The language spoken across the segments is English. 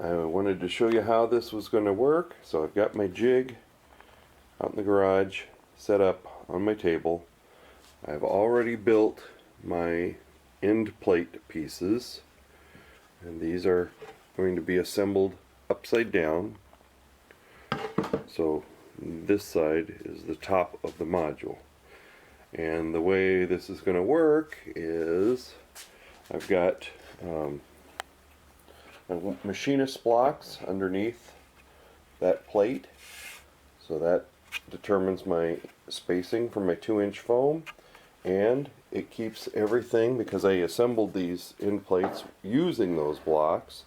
I wanted to show you how this was going to work. So I've got my jig out in the garage set up on my table. I've already built my end plate pieces, and these are going to be assembled upside down. So this side is the top of the module, and the way this is going to work is I've got machinist blocks underneath that plate, so that determines my spacing for my 2-inch foam, and it keeps everything, because I assembled these end plates using those blocks,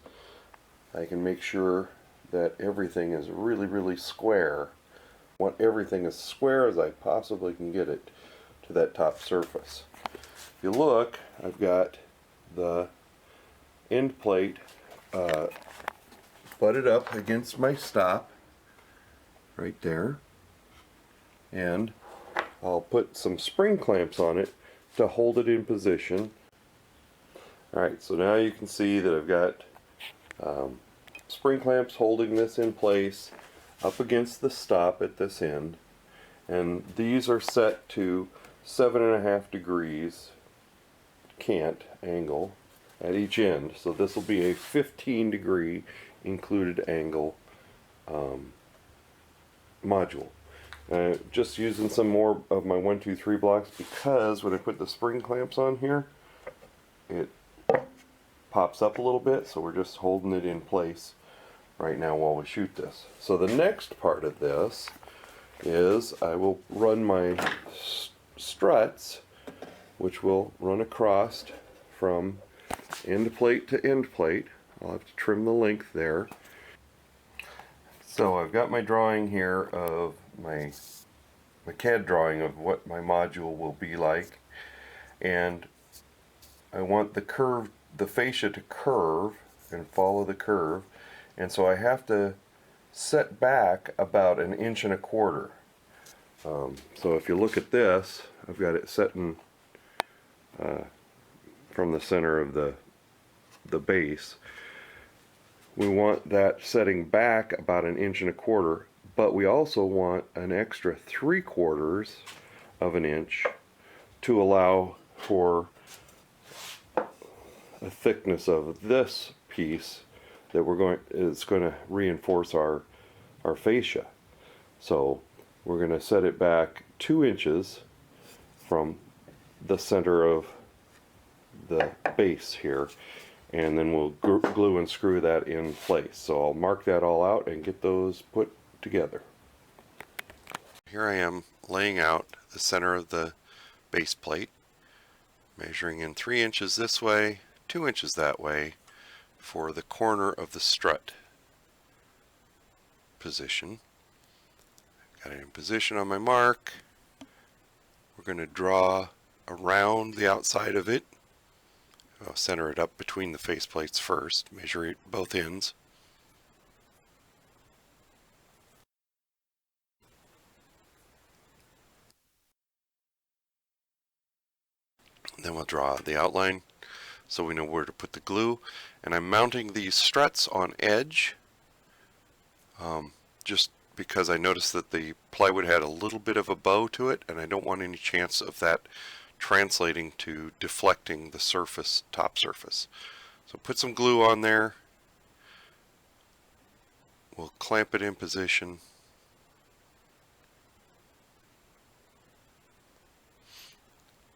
I can make sure that everything is really square. I want everything as square as I possibly can get it to that top surface. If you look, I've got the end plate butted up against my stop right there, and I'll put some spring clamps on it to hold it in position. Alright, so now you can see that I've got spring clamps holding this in place up against the stop at this end, and these are set to 7.5 degrees cant angle at each end, so this will be a 15-degree included angle module. Just using some more of my 1, 2, 3 blocks, because when I put the spring clamps on here, it pops up a little bit, so we're just holding it in place right now while we shoot this. So the next part of this is I will run my struts, which will run across from end plate to end plate. I'll have to trim the length there. So I've got my drawing here of my CAD drawing of what my module will be like, and I want the fascia to curve and follow the curve, and so I have to set back about 1.25 inches. So if you look at this, I've got it setting from the center of the base. We want that setting back about 1.25 inches, but we also want an extra 3/4 of an inch to allow for a thickness of this piece that it's going to reinforce our fascia. So we're going to set it back 2 inches from the center of the base here, and then we'll glue and screw that in place. So I'll mark that all out and get those put together. Here I am laying out the center of the base plate, measuring in 3 inches this way, 2 inches that way for the corner of the strut position. Got it in position on my mark. We're going to draw around the outside of it. I'll center it up between the face plates first, measure it both ends. Then we'll draw the outline so we know where to put the glue. And I'm mounting these struts on edge just because I noticed that the plywood had a little bit of a bow to it, and I don't want any chance of that translating to deflecting the surface, top surface. So put some glue on there. We'll clamp it in position.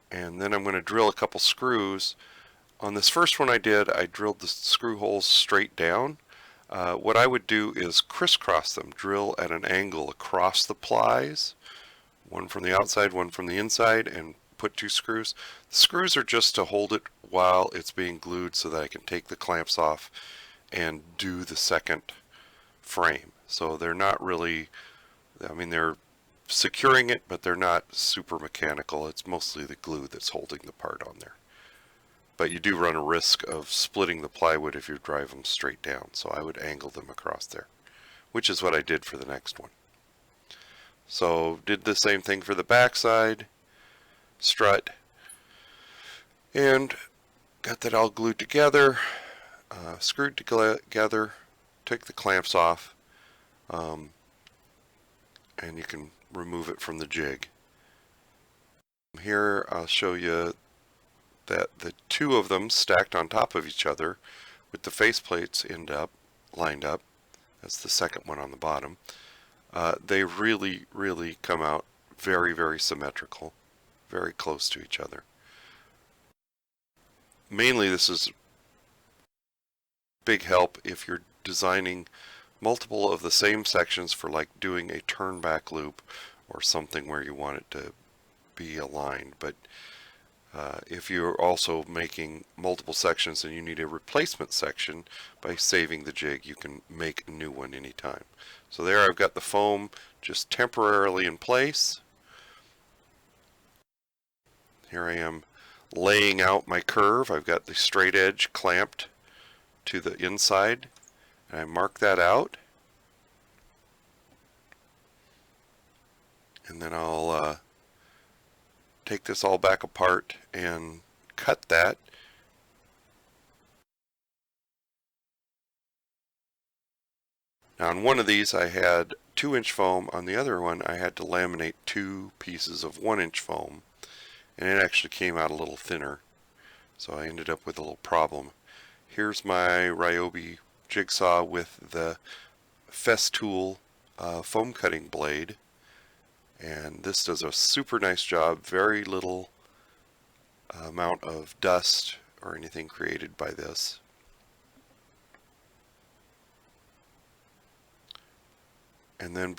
And then I'm going to drill a couple screws. On this first one I drilled the screw holes straight down. What I would do is crisscross them, drill at an angle across the plies, one from the outside, one from the inside, and put 2 screws. The screws are just to hold it while it's being glued so that I can take the clamps off and do the second frame. So they're not really, I mean, they're securing it, but they're not super mechanical. It's mostly the glue that's holding the part on there. But you do run a risk of splitting the plywood if you drive them straight down, so I would angle them across there, which is what I did for the next one. So did the same thing for the back side, strut, and got that all glued together, screwed together, take the clamps off, and you can remove it from the jig. Here I'll show you that the two of them stacked on top of each other with the faceplates lined up. That's the second one on the bottom. They really come out very symmetrical, very close to each other. Mainly this is big help if you're designing multiple of the same sections for like doing a turn back loop or something where you want it to be aligned. But if you're also making multiple sections and you need a replacement section, by saving the jig you can make a new one anytime. So there I've got the foam just temporarily in place. Here I am laying out my curve. I've got the straight edge clamped to the inside, and I mark that out, and then I'll take this all back apart and cut that. Now on one of these I had 2-inch foam, on the other one I had to laminate 2 pieces of 1-inch foam, and it actually came out a little thinner, so I ended up with a little problem. Here's my Ryobi jigsaw with the Festool foam cutting blade, and this does a super nice job. Very little amount of dust or anything created by this. And then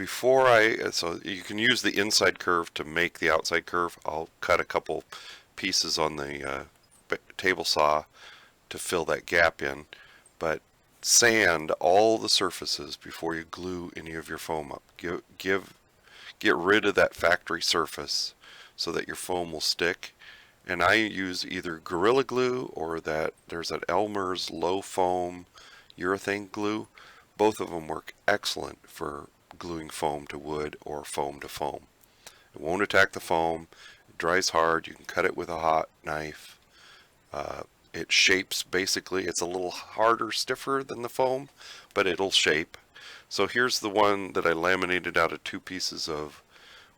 so you can use the inside curve to make the outside curve. I'll cut a couple pieces on the table saw to fill that gap in, but sand all the surfaces before you glue any of your foam up. Get rid of that factory surface so that your foam will stick. And I use either Gorilla Glue or there's an Elmer's low foam urethane glue. Both of them work excellent for gluing foam to wood or foam to foam. It won't attack the foam. It dries hard. You can cut it with a hot knife. It shapes basically. It's a little harder, stiffer than the foam, but it'll shape. So here's the one that I laminated out of 2 pieces of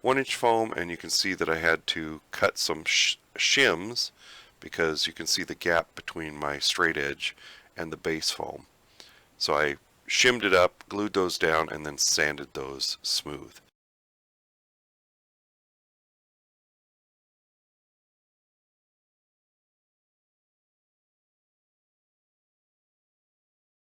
1-inch foam, and you can see that I had to cut some shims because you can see the gap between my straight edge and the base foam. So I shimmed it up, glued those down, and then sanded those smooth.